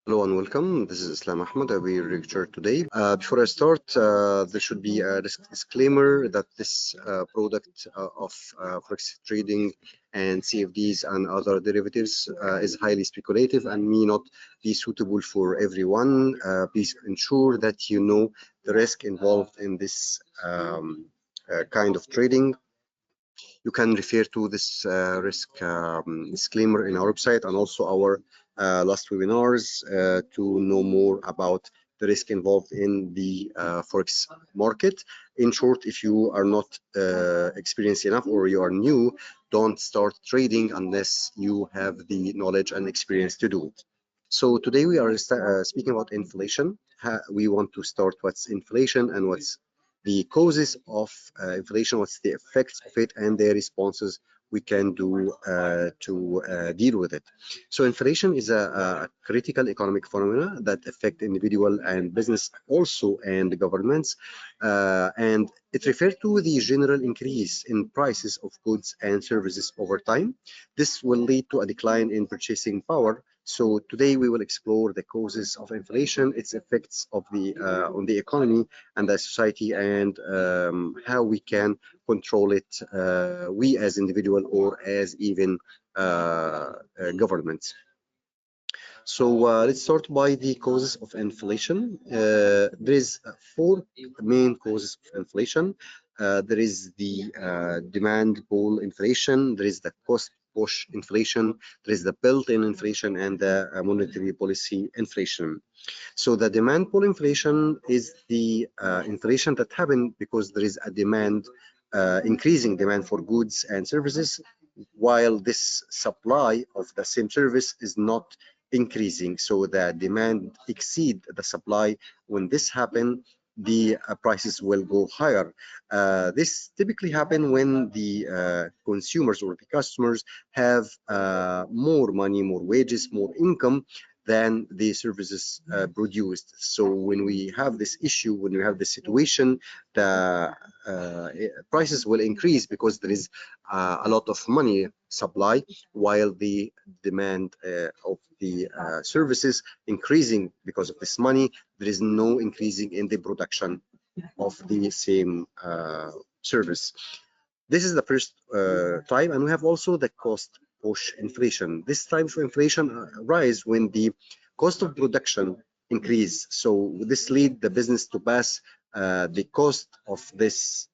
Hello and welcome. This is Islam Ahmed. I'll be your lecturer today. Before I start, there should be a disclaimer that this product of Forex trading and CFDs and other derivatives is highly speculative and may not be suitable for everyone. Please ensure that you know the risk involved in this kind of trading. You can refer to this risk disclaimer in our website and also our last webinars to know more about the risk involved in the Forex market. In short, if you are not experienced enough or you are new, don't start trading unless you have the knowledge and experience to do it. So today we are speaking about inflation. We want to start what's inflation and what's the causes of inflation, what's the effects of it, and the responses we can do to deal with it. So inflation is a critical economic phenomena that affect individual and business also and governments, and it refers to the general increase in prices of goods and services over time. This will lead to a decline in purchasing power. So today we will explore the causes of inflation, its effects of on the economy and the society, and how we can control it, we as individual or as even governments. So let's start by the causes of inflation. There is four main causes of inflation. There is the demand pull inflation, there is the cost push inflation, there is the built-in inflation, and the monetary policy inflation. So the demand pull inflation is the inflation that happens because there is a demand, increasing demand for goods and services, while this supply of the same service is not increasing. So the demand exceed the supply. When this happens, the prices will go higher. This typically happen when the consumers or the customers have more money, more wages, more income than the services produced. So when we have this issue, when we have this situation, the prices will increase because there is a lot of money supply, while the demand of the services increasing because of this money. There is no increasing in the production of the same service. This is the first type, and we have also the cost push inflation. This type of inflation rise when the cost of production increase. So this lead the business to pass the cost of this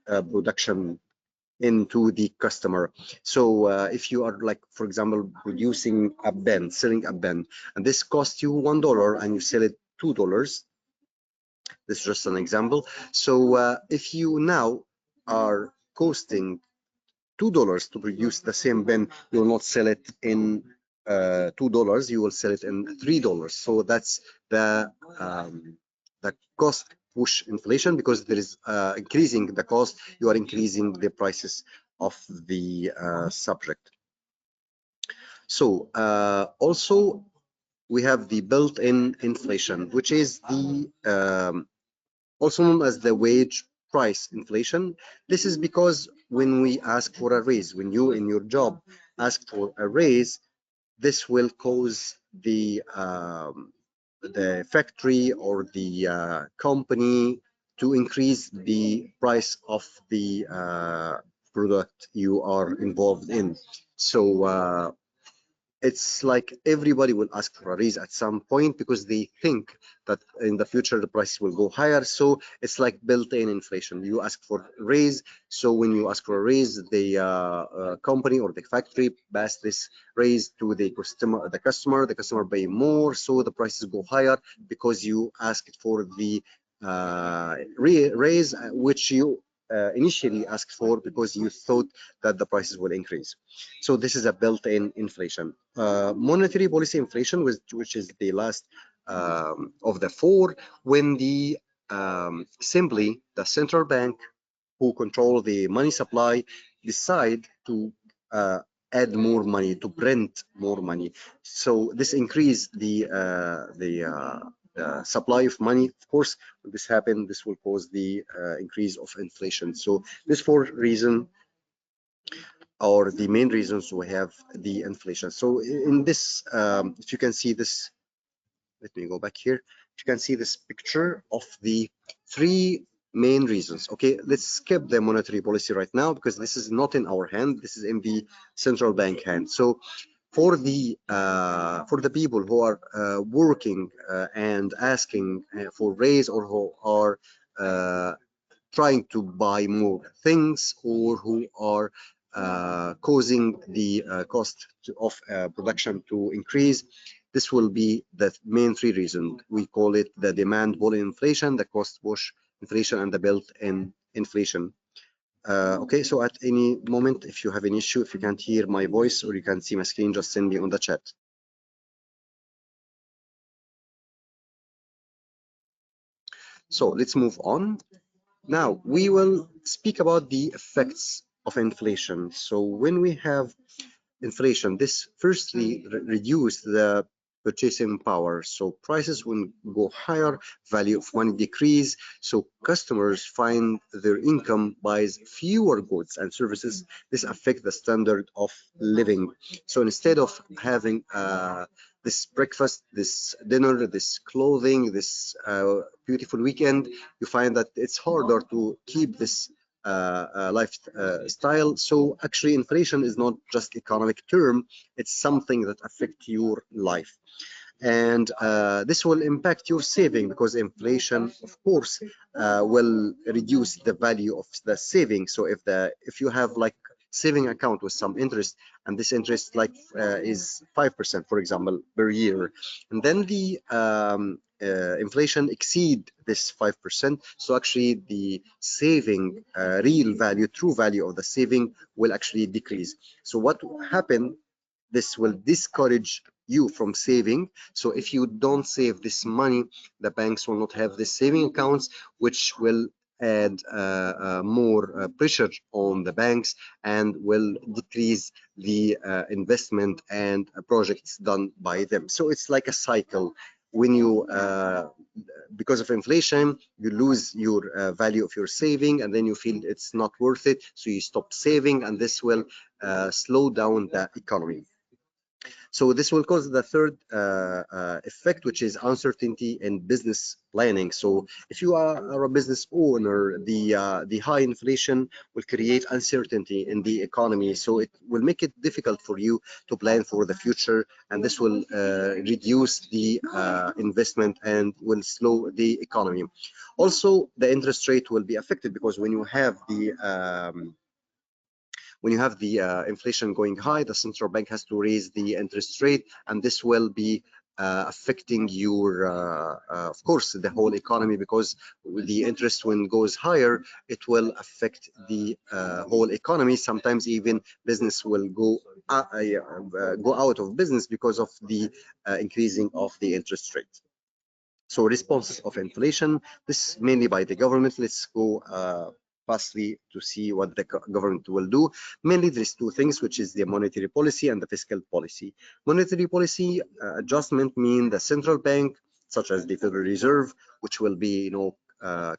production into the customer. So if you are, like, for example, producing a pen, selling a pen, and this costs you $1 and you sell it $2. This is just an example. So if you now are costing $2 to produce the same pen, you will not sell it in $2. You will sell it in $3. So that's the cost push inflation, because there is increasing the cost, you are increasing the prices of the subject. So also we have the built-in inflation, which is the also known as the wage price inflation. This is because when we ask for a raise, when you in your job ask for a raise, this will cause the factory or the company to increase the price of the product you are involved in. So it's like everybody will ask for a raise at some point because they think that in the future the prices will go higher. So it's like built-in inflation. You ask for a raise, so when you ask for a raise, the company or the factory pass this raise to the customer. The customer pay more, so the prices go higher because you asked for the raise, which you initially asked for because you thought that the prices will increase. So this is a built-in inflation. Monetary policy inflation, which is the last of the four, when the simply the central bank, who control the money supply, decide to add more money, to print more money. So this increase the supply of money. Of course, when this happens, this will cause the increase of inflation. So this four reasons are the main reasons we have the inflation. So in this, if you can see this let me go back here. You can see this picture of the three main reasons. Okay, let's skip the monetary policy right now because this is not in our hand. This is in the central bank hand. So for the people who are working and asking for raise, or who are uh, trying to buy more things, or who are causing the cost of production to increase. This will be the main three reasons. We call it the demand pull inflation, the cost push inflation, and the built-in inflation. Okay, so at any moment, if you have an issue, if you can't hear my voice or you can't see my screen, just send me on the chat. So let's move on. Now we will speak about the effects of inflation. So when we have inflation, this firstly reduce the purchasing power. So prices will go higher, value of money decrease. So customers find their income buys fewer goods and services. This affect the standard of living. So instead of having this breakfast, this dinner, this clothing, this beautiful weekend, you find that it's harder to keep this lifestyle. So actually inflation is not just economic term, it's something that affects your life. And this will impact your saving, because inflation, of course, will reduce the value of the saving. So if you have like saving account with some interest, and this interest like is 5%, for example, per year, and then the inflation exceed this 5%, so actually the saving real value, true value of the saving will actually decrease. So what happen, this will discourage you from saving. So if you don't save this money, the banks will not have the saving accounts, which will add more pressure on the banks and will decrease the investment and projects done by them. So it's like a cycle. When you because of inflation, you lose your value of your saving, and then you feel it's not worth it, so you stop saving, and this will slow down the economy. So this will cause the third effect, which is uncertainty in business planning. So if you are a business owner, the high inflation will create uncertainty in the economy. So it will make it difficult for you to plan for the future, and this will reduce the investment and will slow the economy. Also, the interest rate will be affected, because when you have the inflation going high, the central bank has to raise the interest rate, and this will be affecting your, of course, the whole economy, because the interest when goes higher, it will affect the whole economy. Sometimes even business will go out of business because of the increasing of the interest rate. So responses of inflation, this is mainly by the government. Let's go fastly to see what the government will do. Mainly there's two things, which is the monetary policy and the fiscal policy. Monetary policy adjustment mean the central bank, such as the Federal Reserve, which will be,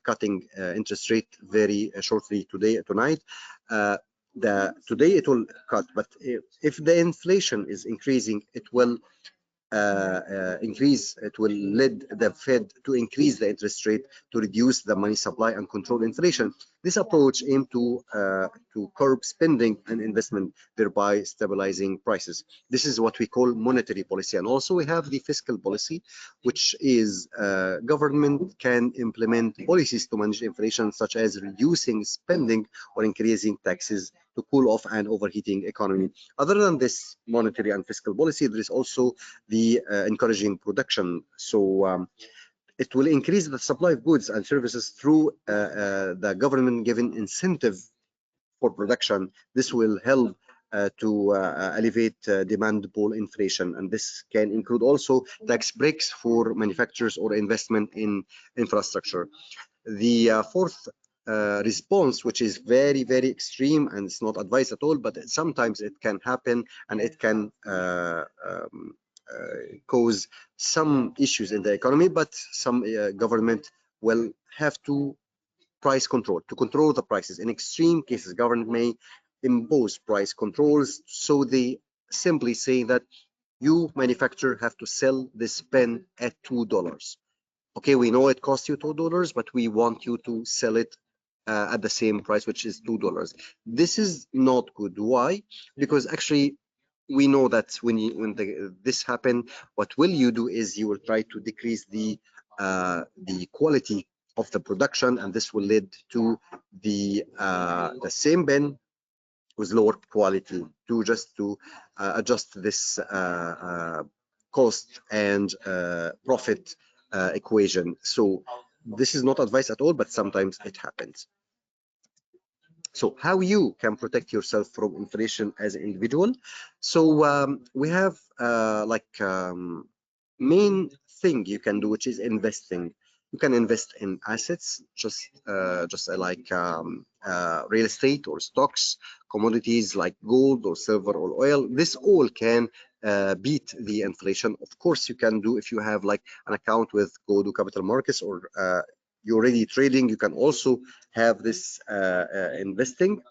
cutting interest rate very shortly tonight. Today it will cut, but if the inflation is increasing, it will it will lead the Fed to increase the interest rate to reduce the money supply and control inflation. This approach aims to curb spending and investment, thereby stabilizing prices. This is what we call monetary policy. And also we have the fiscal policy, which is government can implement policies to manage inflation, such as reducing spending or increasing taxes to cool off an overheating economy. Other than this monetary and fiscal policy, there is also the encouraging production. So it will increase the supply of goods and services through the government given incentive for production. This will help to elevate demand pull inflation, and this can include also tax breaks for manufacturers or investment in infrastructure. The fourth response, which is very, very extreme and it's not advised at all, but sometimes it can happen, and it can cause some issues in the economy, but some government will have to price control to control the prices. In extreme cases, government may impose price controls. So they simply say that You manufacturer have to sell this pen at $2. Okay, we know it costs you $2, but we want you to sell it at the same price, which is $2. This is not good. Why? Because actually we know that this happen, what will you do is you will try to decrease the quality of the production, and this will lead to the same pen with lower quality to just to adjust this cost and profit equation. So this is not advice at all, but sometimes it happens. So how you can protect yourself from inflation as an individual? So we have main thing you can do, which is investing. You can invest in assets, just like real estate or stocks, commodities like gold or silver or oil. This all can beat the inflation. Of course, you can do if you have like an account with Godo Capital Markets or you're already trading. You can also have this investing,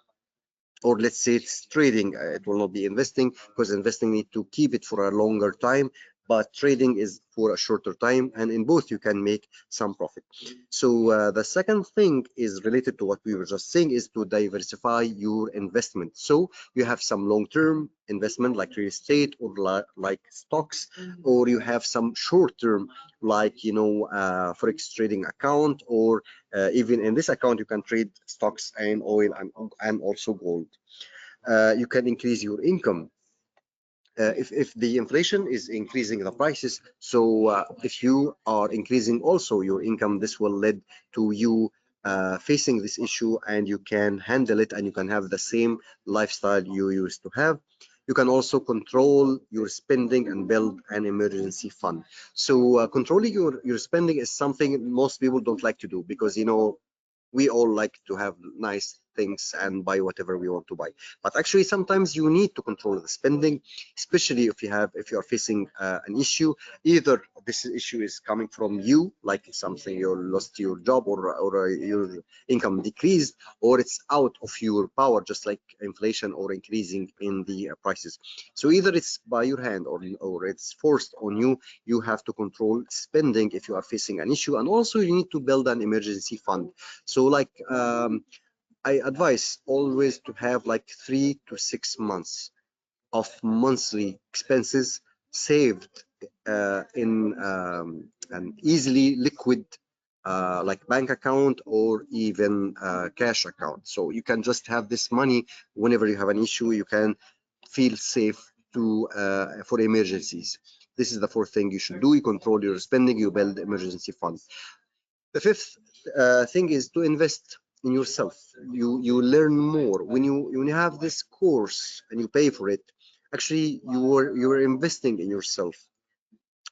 or let's say it's trading. It will not be investing because investing need to keep it for a longer time, but trading is for a shorter time, and in both you can make some profit. So the second thing is related to what we were just saying, is to diversify your investment. So you have some long-term investment like real estate or like stocks, or you have some short-term like forex trading account, or even in this account you can trade stocks and oil and also gold. You can increase your income if the inflation is increasing the prices. So if you are increasing also your income, this will lead to you facing this issue, and you can handle it, and you can have the same lifestyle you used to have. You can also control your spending and build an emergency fund. So controlling your spending is something most people don't like to do, because we all like to have nice things and buy whatever we want to buy, but actually sometimes you need to control the spending, especially if you are facing an issue. Either this issue is coming from you, like something you lost your job, or your income decreased, or it's out of your power, just like inflation or increasing in the prices. So either it's by your hand, or it's forced on you. You have to control spending if you are facing an issue, and also you need to build an emergency fund. So like I advise always to have like 3 to 6 months of monthly expenses saved in an easily liquid like bank account, or even cash account. So you can just have this money whenever you have an issue. You can feel safe to for emergencies. This is the fourth thing you should do. You control your spending, you build emergency fund. The fifth thing is to invest in yourself. You learn more when you have this course and you pay for it. Actually, you are investing in yourself.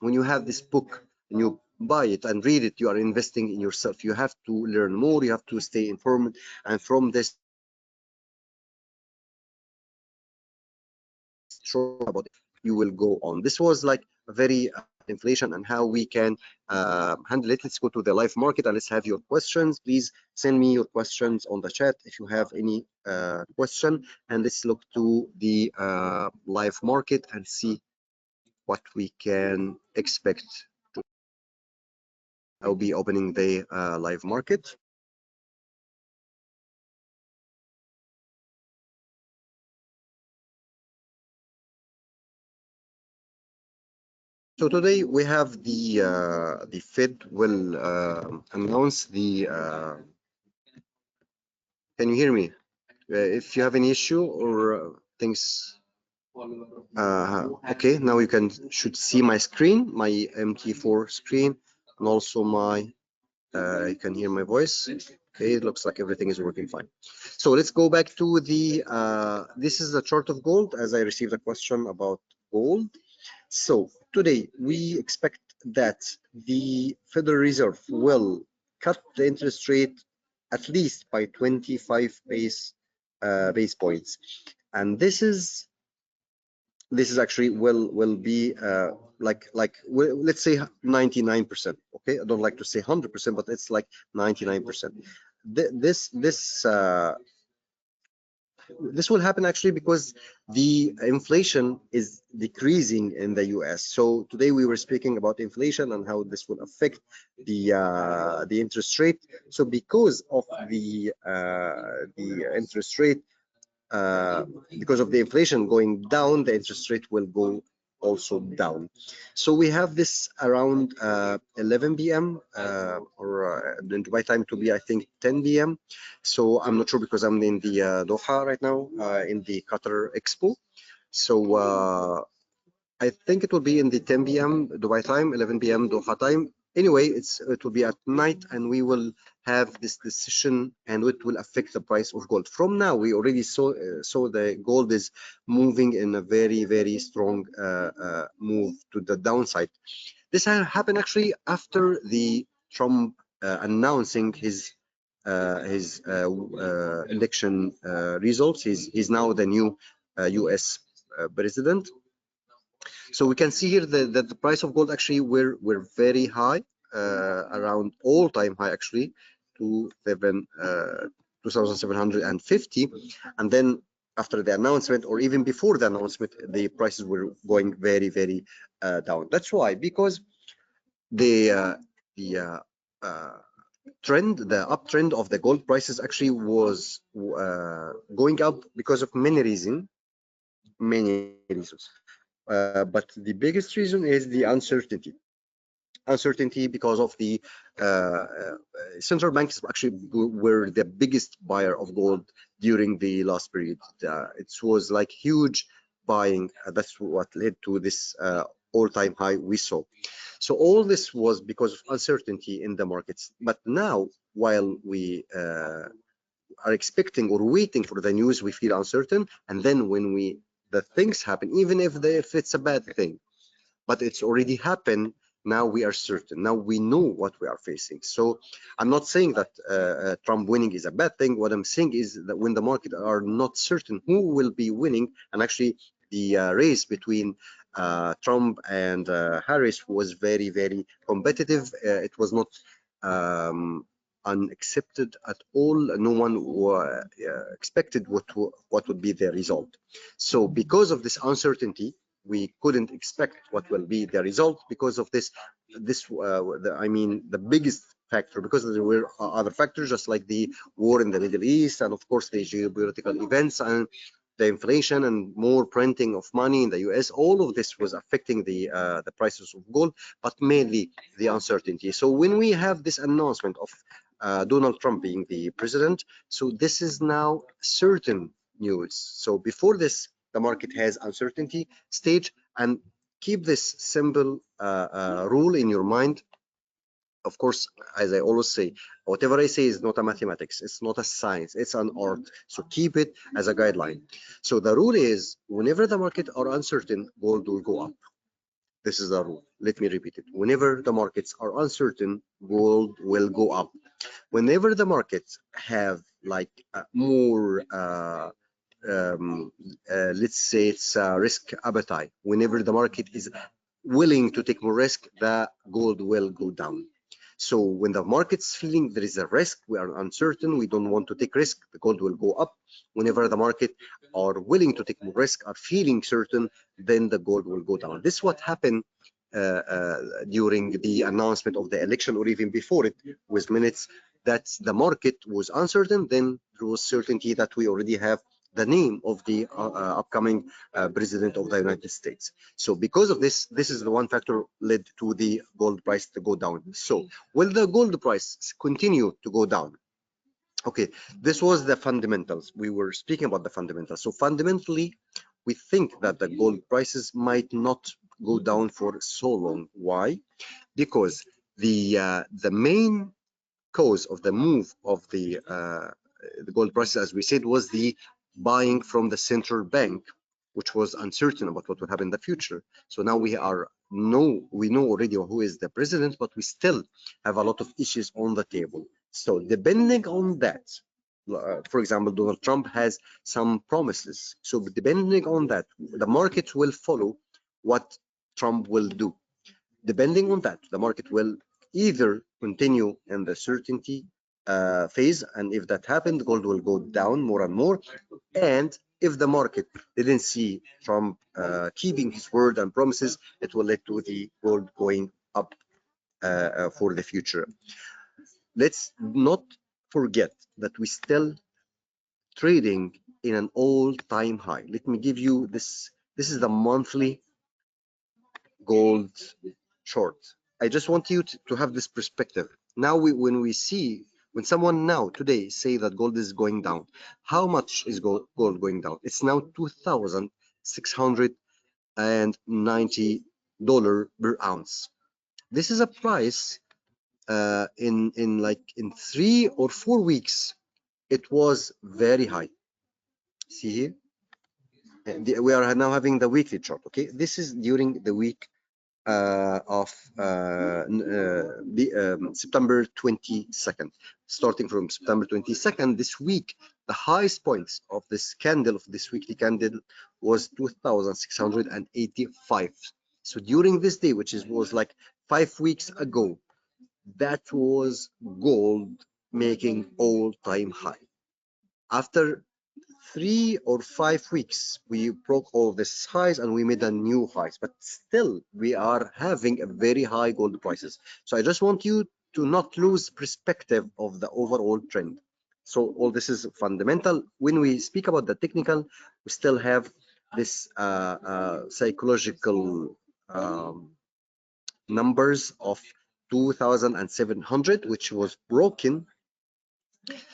When you have this book and you buy it and read it, you are investing in yourself. You have to learn more. You have to stay informed, and from this short about it, you will go on. This was like a very inflation and how we can handle it. Let's go to the live market and let's have your questions. Please send me your questions on the chat if you have any question, and let's look to the live market and see what we can expect. I'll be opening the live market. So today we have the Fed will announce the. Can you hear me? If you have any issue or things. Okay, now you should see my screen, my MT4 screen, and also my. You can hear my voice. Okay, it looks like everything is working fine. So let's go back to the. This is the chart of gold, as I received a question about gold. So today we expect that the Federal Reserve will cut the interest rate at least by 25 base points, and this is actually will be let's say 99%. Okay, I don't like to say 100%, but it's like 99%. This This will happen actually because the inflation is decreasing in the US. So today we were speaking about inflation and how this will affect the interest rate. So because of the interest rate, because of the inflation going down, the interest rate will go also down. So we have this around 11 p.m. Or in Dubai time to be, I think, 10 p.m. So I'm not sure because I'm in the Doha right now, in the Qatar Expo. So I think it will be in the 10 p.m. Dubai time, 11 p.m. Doha time. Anyway, it will be at night, and we will have this decision, and it will affect the price of gold. From now, we already saw the gold is moving in a very strong move to the downside. This happened actually after the Trump announcing his election results. He's now the new U.S. president. So we can see here that the price of gold actually were very high, around all-time high actually, to 2,750, and then after the announcement or even before the announcement, the prices were going very down. That's why, because the uh, the uptrend of the gold prices actually was going up because of many reasons. But the biggest reason is the uncertainty because of the central banks actually were the biggest buyer of gold during the last period. It was like huge buying. That's what led to this all-time high we saw. So all this was because of uncertainty in the markets. But now, while we are expecting or waiting for the news, we feel uncertain, and then when the things happen, even if it's a bad thing, but it's already happened. Now we are certain. Now we know what we are facing. So I'm not saying that Trump winning is a bad thing. What I'm saying is that when the market are not certain who will be winning, and actually the race between Trump and Harris was very competitive. It was not um, unaccepted at all. No one expected what would be the result. So because of this uncertainty, we couldn't expect what will be the result because of I mean the biggest factor, because there were other factors just like the war in the Middle East, and of course the geopolitical events and the inflation and more printing of money in the US. All of this was affecting the prices of gold, but mainly the uncertainty. So when we have this announcement of Donald Trump being the president, so this is now certain news. So before this, the market has uncertainty stage, and keep this simple rule in your mind. Of course, as I always say, whatever I say is not a mathematics, it's not a science, it's an art. So keep it as a guideline. So the rule is, whenever the market are uncertain, gold will go up. This is the rule. Let me repeat it. Whenever the markets are uncertain, gold will go up. Whenever the markets have like more let's say it's risk appetite, whenever the market is willing to take more risk, the gold will go down. So when the market's feeling there is a risk, we are uncertain, we don't want to take risk, the gold will go up. Whenever the market are willing to take more risk, are feeling certain, then the gold will go down. This is what happened during the announcement of the election, or even before it, with minutes that the market was uncertain, then there was certainty that we already have the name of the upcoming president of the United States. So because of this, this is the one factor led to the gold price to go down. So will the gold price continue to go down? Okay, this was the fundamentals. We were speaking about the fundamentals. So fundamentally, we think that the gold prices might not go down for so long. Why? Because the main cause of the move of the gold prices, as we said, was the buying from the central bank, which was uncertain about what will happen in the future. So now we know already who is the president, but we still have a lot of issues on the table. So depending on that, for example, Donald Trump has some promises. So depending on that, the market will follow what Trump will do. Depending on that, the market will either continue in the certainty phase, and if that happened, gold will go down more and more. And if the market didn't see Trump keeping his word and promises, it will lead to the gold going up for the future. Let's not forget that we still trading in an all-time high. Let me give you this. This is the monthly gold chart. I just want you to have this perspective. Now, when someone now today say that gold is going down, how much is gold going down? It's now $2,690 per ounce. This is a price in 3 or 4 weeks. It was very high. See here, we are now having the weekly chart. Okay, this is during the week of September 22nd. Starting from September 22nd, this week, the highest points of this candle, of this weekly candle, was 2,685. So during this day, which was like 5 weeks ago, that was gold making all-time high. After 3 or 5 weeks, we broke all these highs and we made a new highs, but still we are having a very high gold prices. So I just want you to not lose perspective of the overall trend. So all this is fundamental. When we speak about the technical, we still have this psychological numbers of 2,700, which was broken.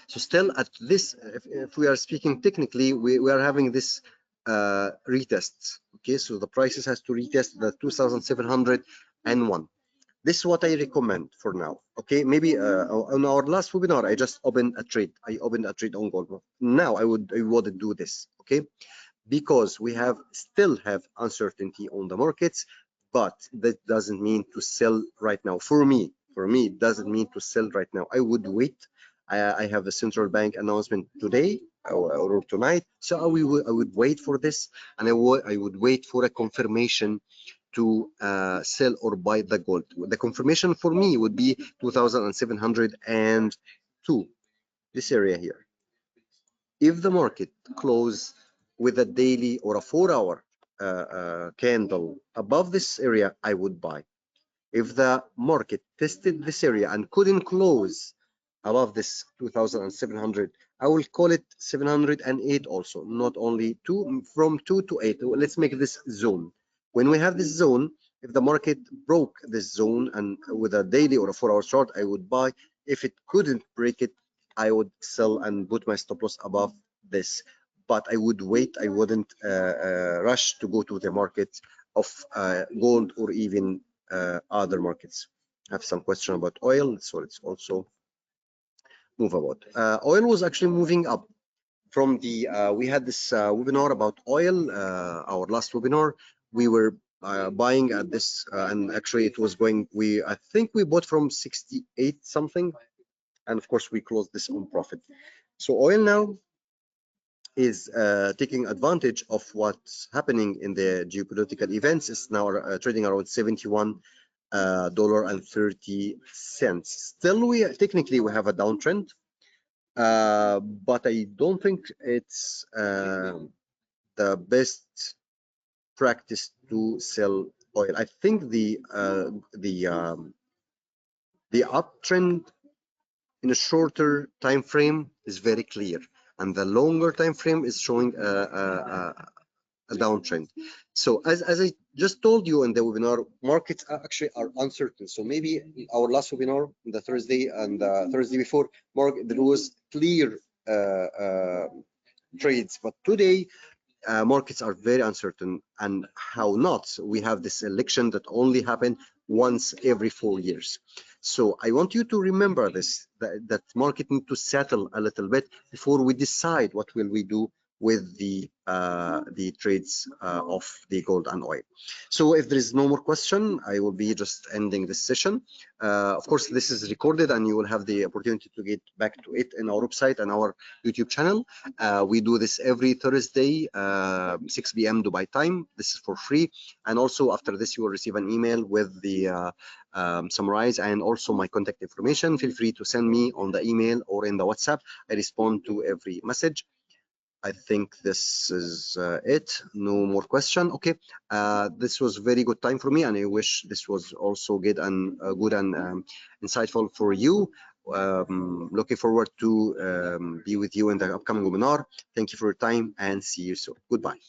So still at this, if we are speaking technically, we are having this retest. Okay, so the prices has to retest the 2,701. This is what I recommend for now. Okay, maybe on our last webinar, I just opened a trade. I opened a trade on gold. Now I wouldn't do this. Okay, because we still have uncertainty on the markets, but that doesn't mean to sell right now. For me, it doesn't mean to sell right now. I would wait. I have a central bank announcement today or tonight, so I would wait for this, and I would wait for a confirmation to sell or buy the gold. The confirmation for me would be 2,702, this area here. If the market close with a daily or a 4-hour candle above this area, I would buy. If the market tested this area and couldn't close above this 2,700, I will call it 708 also, not only from 2 to 8. Let's make this zone. When we have this zone, if the market broke this zone and with a daily or a 4-hour chart, I would buy. If it couldn't break it, I would sell and put my stop loss above this. But I would wait. I wouldn't rush to go to the market of gold or even other markets. I have some question about oil, so let's also move about. Oil was actually moving up from the, we had this webinar about oil, our last webinar. We were buying at this, and actually it was going, I think we bought from 68 something, and of course we closed this on profit. So oil now is taking advantage of what's happening in the geopolitical events. It's now trading around $71.30. Still, technically we have a downtrend, but I don't think it's the best practice to sell oil. I think the uptrend in a shorter time frame is very clear, and the longer time frame is showing a downtrend. So as I just told you in the webinar, markets actually are uncertain. So maybe our last webinar, the Thursday and the Thursday before, there was clear trades, but today markets are very uncertain. And how not? We have this election that only happened once every 4 years. So I want you to remember this, that market need to settle a little bit before we decide what will we do with the trades of the gold and oil. So if there is no more question, I will be just ending this session. Of course, this is recorded and you will have the opportunity to get back to it in our website and our YouTube channel. We do this every Thursday, 6 p.m. Dubai time. This is for free. And also after this, you will receive an email with the summarize and also my contact information. Feel free to send me on the email or in the WhatsApp. I respond to every message. I think this is it. No more question. Okay. This was very good time for me, and I wish this was also good and insightful for you. Looking forward to be with you in the upcoming webinar. Thank you for your time and see you soon. Goodbye.